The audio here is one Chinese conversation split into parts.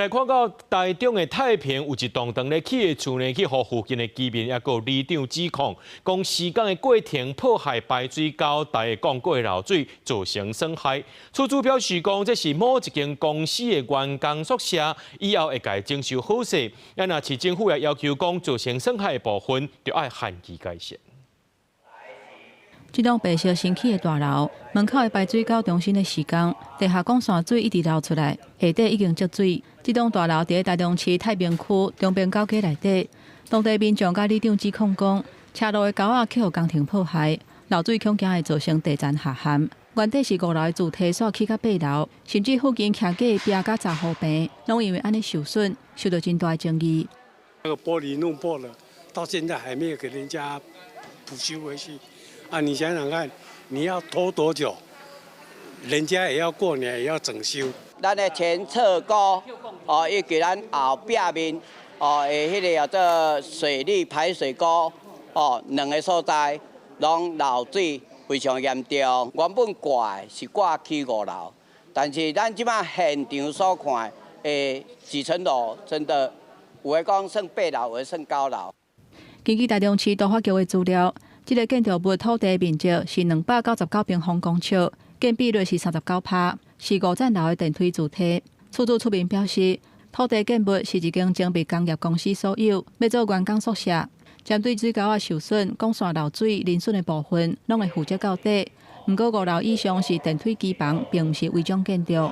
来看到台中的太平有一栋长咧起的厝呢，去互附近的居民也有里长指控，讲施工的过程破坏排水沟带降过漏水，造成损害。厝主表示讲，这是某一间公司的员工宿舍，以后会该征收好势。若市政府也要求讲，造成损害的部分，就要限期改善。这栋白色新起的大楼门口的排水沟中心的施工，地下管线水一直流出来，下底已经积水。这栋大楼伫台中市太平区中边高街内底，当地民众甲里长指控讲，车路的沟仔去互工程破坏，漏水恐惊会造成地层下陷。原底是5楼的主体所起到8楼，甚至附近徛过的壁甲杂货坪，拢因为安尼受损，受到真大的争议。那个玻璃弄破了，到现在还没有给人家补修回去。啊，你想想看，你要拖多久？人家也要过年，也要整修。咱的前侧沟以及咱后壁面迄个叫做水利排水沟两个所在拢漏水非常严重。原本挂的是挂起5楼，但是咱即摆现场所看几层楼，真的有的讲算8楼，有的算9楼。根据台中市都发局的资料，这个建筑物土地面积是299平方公尺，建比率是39%，是5层楼的电梯主体。厝主出面表示，土地建物是一间精密工业公司所有，要做员工宿舍。针对水沟仔受损、管线漏水、淋损的部分，拢会负责到底。不过5楼以上是电梯机房，并不是违章建筑。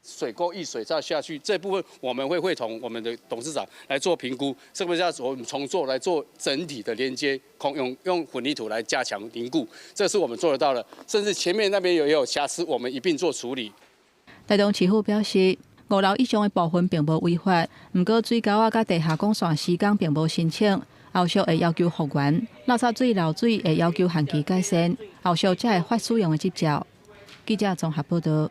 水沟溢水再下去这部分，我们会同我们的董事长来做评估，是不是要我们重做来做整体的连接，用混凝土来加强凝固，这是我们做得到的。甚至前面那边也有瑕疵，我们一并做处理。台中市府表示，5楼以上的部分并无违法，不过水沟仔甲地下管线施工并无申请，后续会要求复原，垃圾水漏水会要求限期改善，后续才会发使用的执照。记者综合报道。